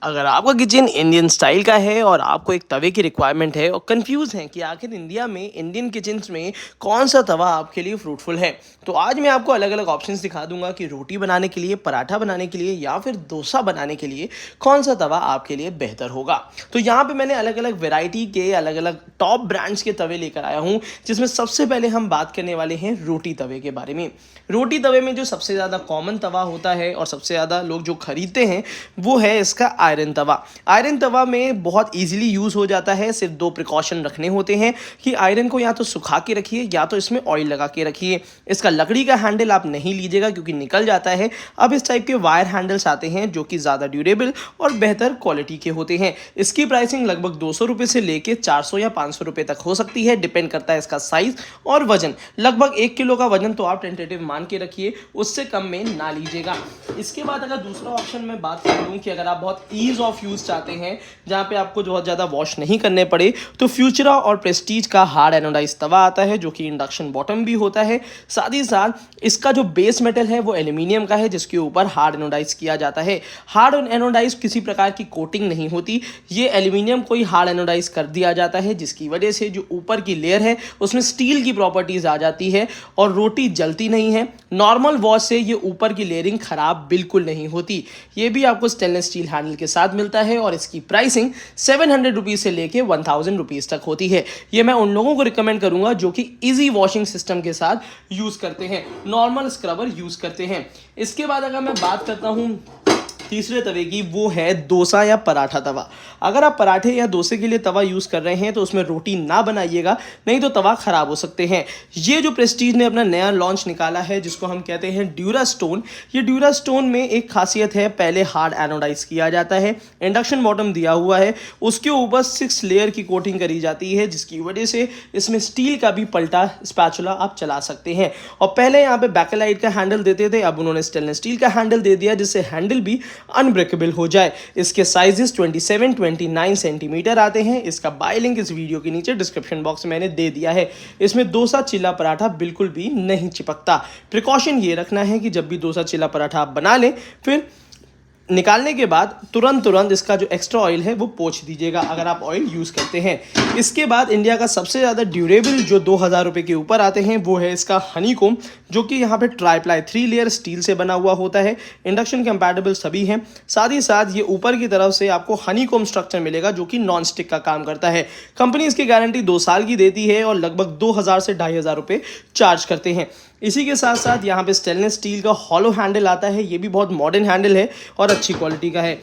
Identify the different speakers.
Speaker 1: अगर आपका kitchen Indian style का है और आपको एक तवे की रिक्वायरमेंट है और कंफ्यूज हैं कि आखिर इंडिया में इंडियन किचन्स में कौन सा तवा आपके लिए फ्रूटफुल है, तो आज मैं आपको अलग अलग ऑप्शंस दिखा दूंगा कि रोटी बनाने के लिए, पराठा बनाने के लिए या फिर डोसा बनाने के लिए कौन सा तवा आपके लिए बेहतर होगा। तो यहाँ पे मैंने अलग अलग वेराइटी के अलग अलग टॉप ब्रांड्स के तवे लेकर आया हूँ, जिसमें सबसे पहले हम बात करने वाले हैं रोटी तवे के बारे में। रोटी तवे में जो सबसे ज़्यादा कॉमन तवा होता है और सबसे ज़्यादा लोग जो खरीदते हैं वो है इसका आयरन तवा। आयरन तवा में बहुत इजीली यूज़ हो जाता है। सिर्फ दो प्रिकॉशन रखने होते हैं कि आयरन को या तो सुखा के रखिए या तो इसमें ऑयल लगा के रखिए। इसका लकड़ी का हैंडल आप नहीं लीजिएगा क्योंकि निकल जाता है। अब इस टाइप के वायर हैंडल्स आते हैं जो कि ज़्यादा ड्यूरेबल और बेहतर क्वालिटी के होते हैं। इसकी प्राइसिंग लगभग 200 रुपये से लेके 400 या 500 रुपये तक हो सकती है, डिपेंड करता है इसका साइज और वजन। लगभग 1 किलो का वजन तो आप टेंटेटिव मान के रखिए, उससे कम में ना लीजिएगा। इसके बाद अगर दूसरा ऑप्शन मैं बात कर लूँ कि अगर आप बहुत ईज ऑफ यूज़ चाहते हैं जहाँ पे आपको बहुत ज़्यादा वॉश नहीं करने पड़े, तो फ्यूचरा और प्रेस्टीज का हार्ड एनोडाइज तवा आता है जो कि इंडक्शन बॉटम भी होता है। साथ ही साथ इसका जो बेस मेटल है वो एल्यूमिनियम का है जिसके ऊपर हार्ड एनोडाइज किया जाता है। हार्ड एनोडाइज किसी प्रकार की कोटिंग नहीं होती, ये एल्यूमिनियम को ही हार्ड एनोडाइज कर दिया जाता है जिसकी वजह से जो ऊपर की लेयर है उसमें स्टील की प्रॉपर्टीज आ जाती है और रोटी जलती नहीं है। नॉर्मल वॉश से ये ऊपर की लेयरिंग खराब बिल्कुल नहीं होती। ये भी आपको स्टेनलेस स्टील हैंडल के साथ मिलता है और इसकी प्राइसिंग 700 रुपीज़ से लेके 1000 रुपीज़ तक होती है। ये मैं उन लोगों को रिकमेंड करूंगा जो कि इजी वॉशिंग सिस्टम के साथ यूज़ करते हैं, नॉर्मल स्क्रबर यूज़ करते हैं। इसके बाद अगर मैं बात करता हूँ तीसरे तवे की, वो है डोसा या पराठा तवा। अगर आप पराठे या डोसे के लिए तवा यूज़ कर रहे हैं तो उसमें रोटी ना बनाइएगा, नहीं तो तवा खराब हो सकते हैं। ये जो प्रेस्टीज ने अपना नया लॉन्च निकाला है जिसको हम कहते हैं ड्यूरा स्टोन, ये ड्यूरा स्टोन में एक खासियत है, पहले हार्ड एनोडाइज किया जाता है, इंडक्शन बॉटम दिया हुआ है, उसके ऊपर 6 लेयर की कोटिंग करी जाती है जिसकी वजह से इसमें स्टील का भी पलटा स्पैचुला आप चला सकते हैं। और पहले यहाँ पे बैकेलाइट का हैंडल देते थे, अब उन्होंने स्टेनलेस स्टील का हैंडल दे दिया जिससे हैंडल भी अनब्रेकेबल हो जाए। इसके साइजेस 27-29 सेंटीमीटर आते हैं। इसका बाय लिंक इस वीडियो के नीचे डिस्क्रिप्शन बॉक्स में मैंने दे दिया है। इसमें डोसा चिल्ला पराठा बिल्कुल भी नहीं चिपकता। प्रिकॉशन ये रखना है कि जब भी डोसा चिल्ला पराठा आप बना लें, फिर निकालने के बाद तुरंत इसका जो एक्स्ट्रा ऑयल है वो पोंछ दीजिएगा अगर आप ऑयल यूज़ करते हैं। इसके बाद इंडिया का सबसे ज़्यादा ड्यूरेबल जो 2000 रुपये के ऊपर आते हैं वो है इसका हनीकॉम्ब, जो कि यहाँ पे ट्राईप्लाई 3 लेयर स्टील से बना हुआ होता है। इंडक्शन कंपैटिबल सभी हैं। साथ ही साथ ये ऊपर की तरफ से आपको हनीकॉम्ब स्ट्रक्चर मिलेगा जो कि नॉन स्टिक का काम करता है। कंपनी इसकी गारंटी 2 साल की देती है और लगभग 2000 से 2500 रुपये चार्ज करते हैं। इसी के साथ साथ यहाँ पे स्टेनलेस स्टील का हॉलो हैंडल आता है, ये भी बहुत मॉडर्न हैंडल है और अच्छी क्वालिटी का है।